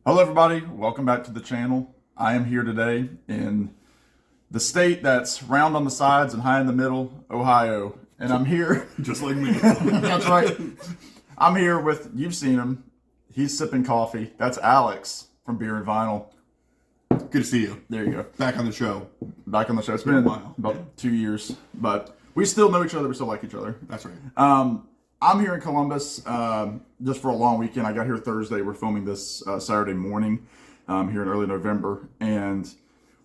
Hello, everybody. Welcome back to the channel. I am here today in the state that's round on the sides and high in the middle, Ohio. And I'm here. Just like me. That's right. I'm here with, you've seen him. He's sipping coffee. That's Alex from Beer and Vinyl. Good to see you. There you go. Back on the show. Back on the show. It's Been a been while. about Yeah. 2 years, but we still know each other. We still like each other. That's right. I'm here in Columbus just for a long weekend. I got here Thursday. We're filming this Saturday morning here in early November, and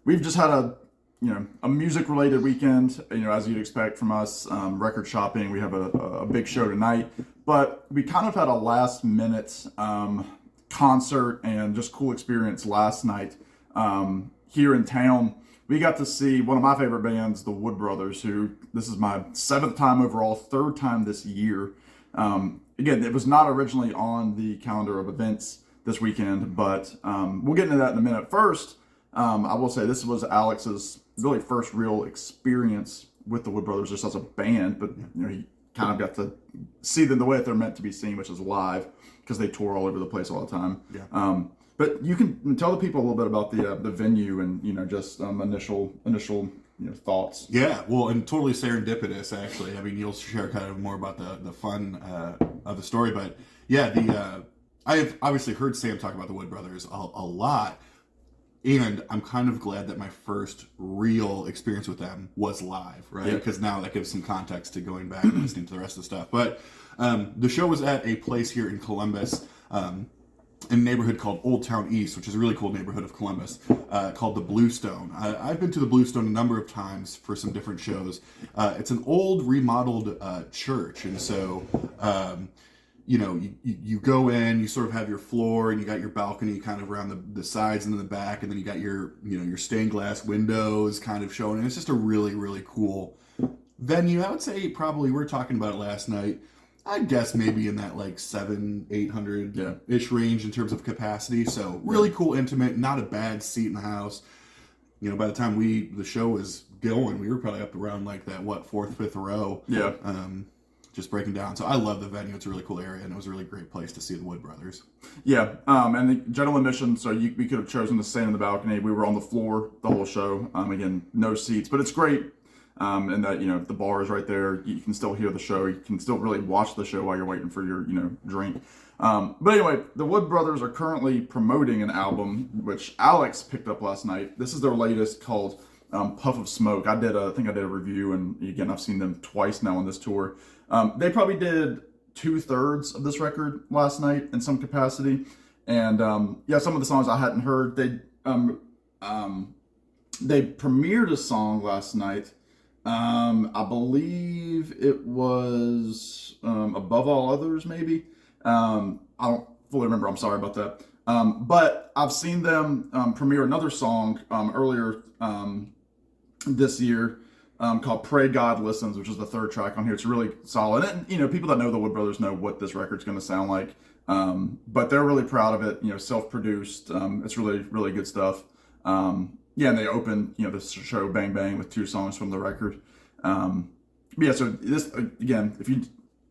we've just had a music related weekend. As you'd expect from us, record shopping. We have a big show tonight, but we kind of had a last minute concert and just cool experience last night here in town. We got to see one of my favorite bands, the Wood Brothers, who this is my 7th time overall, 3rd time this year. Again, it was not originally on the calendar of events this weekend, but we'll get into that in a minute. First, I will say this was Alex's really first real experience with the Wood Brothers just as a band, but he kind of got to see them the way that they're meant to be seen, which is live, because they tour all over the place all the time. Yeah. But you can tell the people a little bit about the venue and just initial thoughts. Yeah, well, and totally serendipitous, actually. I mean, you'll share kind of more about the fun of the story, but yeah, I have obviously heard Sam talk about the Wood Brothers a lot, and I'm kind of glad that my first real experience with them was live, right? Because now that gives some context to going back and listening to the rest of the stuff. But the show was at a place here in Columbus, in a neighborhood called Old Town East, which is a really cool neighborhood of Columbus, called the Bluestone. I've been to the Bluestone a number of times for some different shows. It's an old remodeled church, and so you go in, you sort of have your floor, and you got your balcony kind of around the sides and in the back, and then you got your your stained glass windows kind of showing, and it's just a really, really cool venue. I would say probably, we were talking about it last night, I guess maybe in that like 700-800-ish range in terms of capacity. So really cool, intimate, not a bad seat in the house. By the time the show was going, we were probably up around like that 4th, 5th row. Yeah. Just breaking down. So I love the venue. It's a really cool area, and it was a really great place to see the Wood Brothers. Yeah. And the general admission, so we could have chosen to stay in the balcony. We were on the floor the whole show. Again, no seats, but it's great. And that the bar is right there. You can still hear the show. You can still really watch the show while you're waiting for your drink. But anyway, the Wood Brothers are currently promoting an album which Alex picked up last night. This is their latest, called Puff of Smoke. I think I did a review, and again, I've seen them twice now on this tour. They probably did 2/3 of this record last night in some capacity, and some of the songs I hadn't heard. They premiered a song last night. I believe it was Above All Others, maybe. I don't fully remember. I'm sorry about that. But I've seen them premiere another song earlier this year called Pray God Listens, which is the 3rd track on here. It's really solid. And, people that know the Wood Brothers know what this record's going to sound like. But they're really proud of it, self-produced. It's really, really good stuff. And they opened, the show Bang Bang with 2 songs from the record. So this, again, if you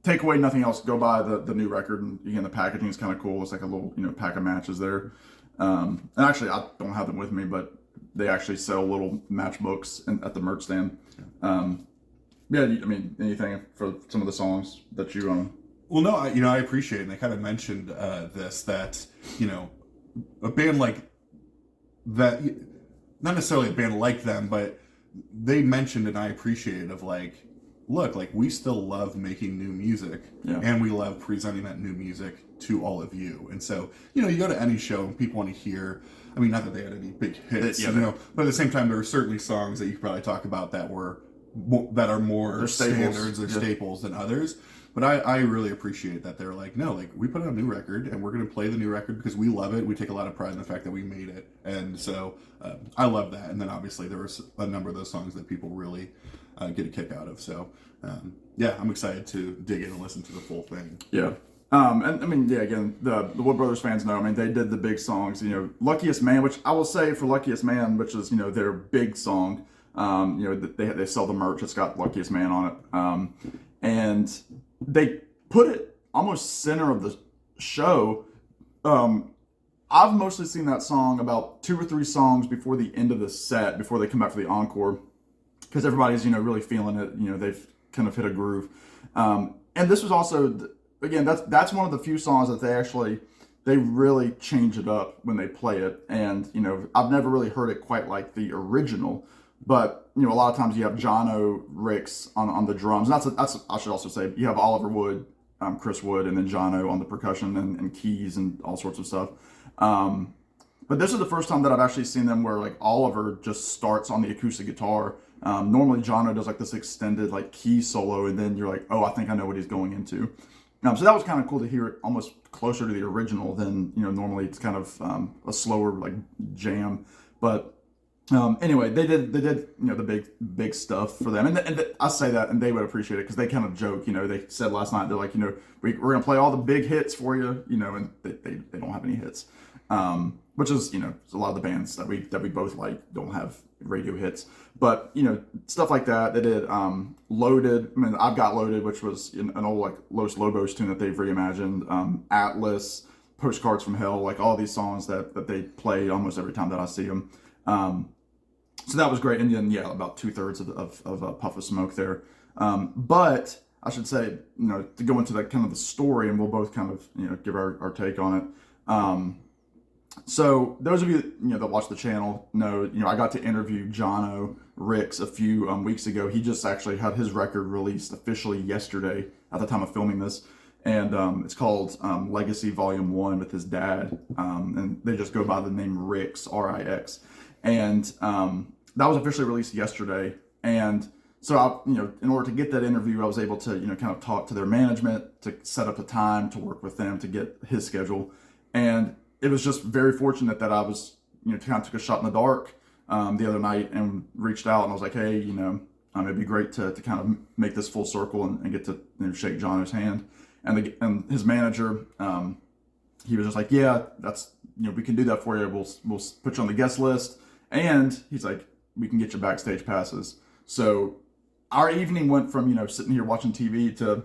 take away nothing else, go buy the new record. And again, the packaging is kind of cool. It's like a little, pack of matches there. And actually, I don't have them with me, but they actually sell little matchbooks at the merch stand. Anything for some of the songs that you own? Well, no, I appreciate it. And they kind of mentioned that a band like that, not necessarily a band like them, but they mentioned, and I appreciate it, of like, look, like, we still love making new music, and we love presenting that new music to all of you. And so, you go to any show and people want to hear, I mean, not that they had any big hits, but at the same time, there are certainly songs that you could probably talk about that are more standards or staples than others. But I really appreciate that they're like, no, like, we put out a new record, and we're going to play the new record because we love it. We take a lot of pride in the fact that we made it. And so I love that. And then obviously there was a number of those songs that people really get a kick out of. So I'm excited to dig in and listen to the full thing. Yeah. Again, the Wood Brothers fans know, they did the big songs, Luckiest Man, which I will say for Luckiest Man, which is, their big song, they sell the merch. It's got Luckiest Man on it. And they put it almost center of the show, I've mostly seen that song about 2 or 3 songs before the end of the set, before they come back for the encore, because everybody's really feeling it. They've kind of hit a groove. And this was also, again, that's one of the few songs that they really change it up when they play it. And I've never really heard it quite like the original, but a lot of times you have Jono Ricks on the drums. And that's I should also say you have Oliver Wood, Chris Wood, and then Jono on the percussion and keys and all sorts of stuff. But this is the first time that I've actually seen them where like Oliver just starts on the acoustic guitar. Normally Jono does like this extended like key solo, and then you're like, oh, I think I know what he's going into. So that was kind of cool to hear it almost closer to the original than normally it's kind of a slower like jam. But anyway, they did the big stuff for them, and I say that, and they would appreciate it because they kind of joke. They said last night they're like, we're gonna play all the big hits for you, and they don't have any hits, which is a lot of the bands that we both like don't have radio hits, but stuff like that. They did Loaded. I mean, I've Got Loaded, which was an old like Los Lobos tune that they've reimagined. Atlas, Postcards from Hell, like all these songs that they play almost every time that I see them. So that was great. And then, about 2/3 of a Puff of Smoke there. But I should say, to go into that kind of the story, and we'll both kind of, give our take on it. So those of you, that watch the channel know, I got to interview Jono Ricks a few weeks ago. He just actually had his record released officially yesterday at the time of filming this. And it's called Legacy Volume 1 with his dad. And they just go by the name Ricks, R-I-X. And that was officially released yesterday. And so, in order to get that interview, I was able to, kind of talk to their management to set up a time to work with them to get his schedule. And it was just very fortunate that I was, kind of took a shot in the dark the other night and reached out and I was like, hey, it'd be great to kind of make this full circle and get to shake Jono's hand. And his manager, he was just like, yeah, that's, we can do that for you. We'll put you on the guest list. And he's like, we can get you backstage passes. So our evening went from, sitting here watching TV to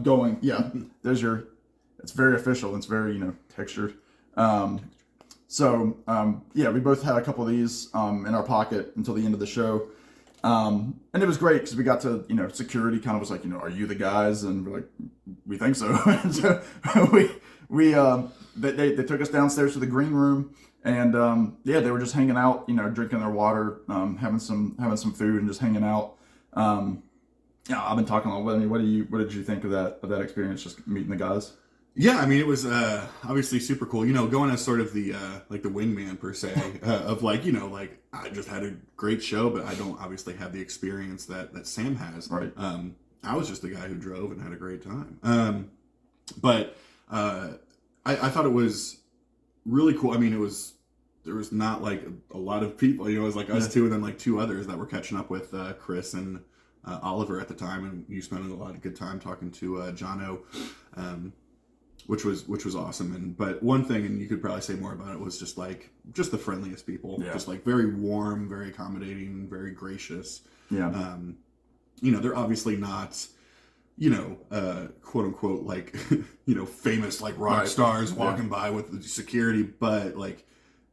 going, it's very official. It's very, textured. We both had a couple of these in our pocket until the end of the show. And it was great because we got to, security kind of was like, are you the guys? And we're like, we think so. And so they took us downstairs to the green room, and they were just hanging out, drinking their water, having some food and just hanging out. I've been talking a little bit. I mean, what did you think of that experience, just meeting the guys? Yeah, I mean, it was obviously super cool. Going as sort of the like the wingman per se of like I just had a great show, but I don't obviously have the experience that Sam has. Right. I was just the guy who drove and had a great time. But I thought it was really cool. I mean, there was not like a lot of people. It was like us two and then like two others that were catching up with Chris and Oliver at the time, and you spent a lot of good time talking to Jono. Which was awesome. But one thing, and you could probably say more about it, was just the friendliest people. Just like very warm, very accommodating, very gracious. Yeah. They're obviously not, quote unquote, like, famous like rock stars walking by with the security, but like,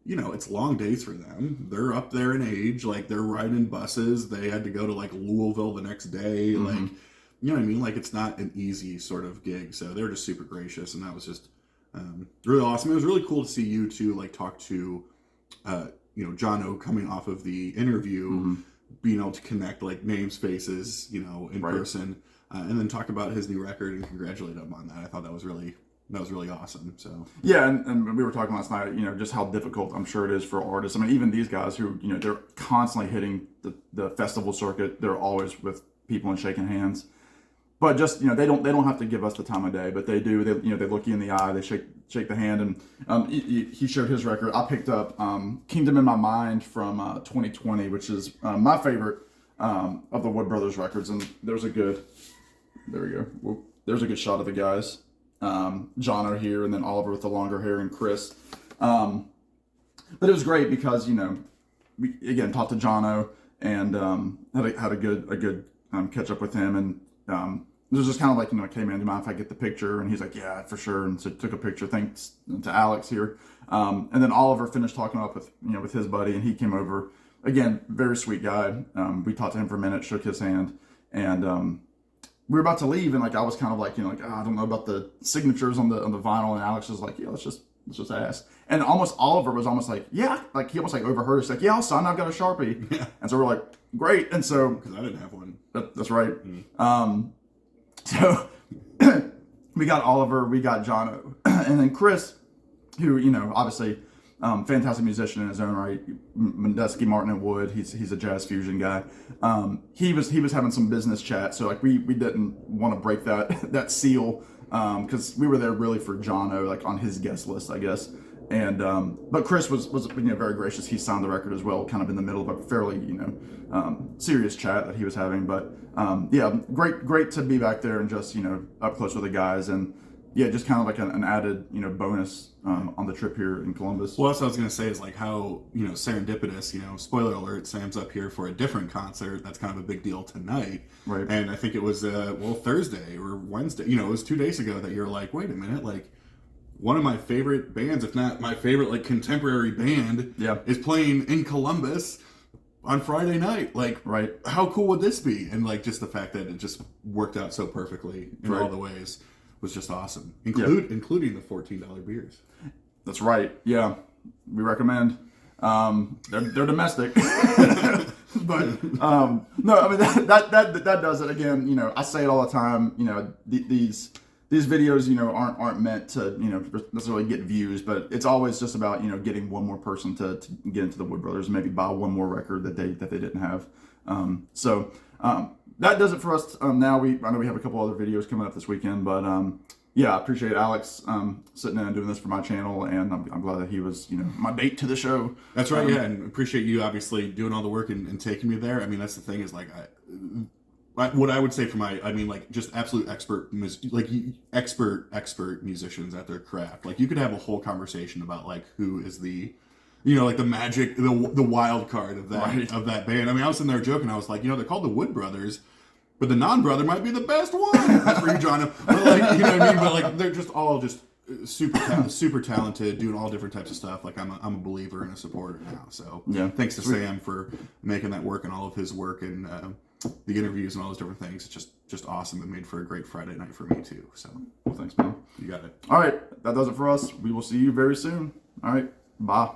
it's long days for them. They're up there in age, like they're riding buses. They had to go to like Louisville the next day. Mm-hmm. Like, you know what I mean? Like, it's not an easy sort of gig. So they're just super gracious, and that was just really awesome. It was really cool to see you two like talk to, Jono coming off of the interview, mm-hmm. being able to connect like names, faces, in person, and then talk about his new record and congratulate him on that. I thought that was really awesome. So yeah, and we were talking last night, just how difficult I'm sure it is for artists. I mean, even these guys who, they're constantly hitting the festival circuit. They're always with people and shaking hands. But just, they don't have to give us the time of day, but they do. They look you in the eye, they shake the hand, and he showed his record. I picked up Kingdom in My Mind from 2020, which is my favorite of the Wood Brothers records. And there we go. Well, there's a good shot of the guys. Jono here, and then Oliver with the longer hair, and Chris. But it was great because, we again talked to Jono and had a good catch up with him, and it was just kind of like, like, hey man, do you mind if I get the picture? And he's like, yeah, for sure. And so took a picture. Thanks to Alex here. And then Oliver finished talking up with his buddy, and he came over. Again, very sweet guy. We talked to him for a minute, shook his hand, and we were about to leave, and like I was kind of like, oh, I don't know about the signatures on the vinyl, and Alex was like, yeah, let's just ask. And almost Oliver was almost like, yeah, like he almost like overheard us, like, yeah, I'll sign. I've got a Sharpie. Yeah. And so we're like, great. And so Because I didn't have one. that's right. So we got Oliver, we got Jono, and then Chris, who, obviously fantastic musician in his own right. Medeski, Martin, and Wood. He's a jazz fusion guy. He was having some business chat, so like we didn't want to break that seal because we were there really for Jono, like on his guest list, I guess. And but Chris was very gracious. He signed the record as well, kind of in the middle of a fairly serious chat that he was having. But yeah, great to be back there and just up close with the guys, and yeah, just kind of like an added bonus on the trip here in Columbus. Well, that's what I was gonna say is like how serendipitous. Spoiler alert: Sam's up here for a different concert. That's kind of a big deal tonight. Right. And I think it was Thursday or Wednesday. It was 2 days ago that you're like, wait a minute, like. One of my favorite bands, if not my favorite, like contemporary band, is playing in Columbus on Friday night. Like, right? How cool would this be? And like, just the fact that it just worked out so perfectly in all the ways was just awesome. Including the $14 beers. That's right. Yeah, we recommend. They're domestic, but no, I mean that does it again. I say it all the time. These videos, aren't meant to, necessarily get views, but it's always just about, getting one more person to get into the Wood Brothers and maybe buy one more record that they didn't have. So that does it for us. Now I know we have a couple other videos coming up this weekend, but yeah, I appreciate Alex sitting in and doing this for my channel, and I'm glad that he was, my bait to the show. That's right, yeah, and appreciate you obviously doing all the work and taking me there. I mean, that's the thing is like what I would say for just absolute expert musicians at their craft. Like you could have a whole conversation about like who is the, like the magic, the wild card of that band. I mean, I was sitting there joking. I was like, they're called the Wood Brothers, but the non-brother might be the best one. That's for you, John. But like, you know what I mean? But like, they're just all just super talented, doing all different types of stuff. Like I'm a believer and a supporter now. So yeah, thanks to Sam for making that work and all of his work and the interviews and all those different things. It's just awesome. It made for a great Friday night for me too. So well, thanks, man. You got it. All right, that does it for us. We will see you very soon. All right, bye.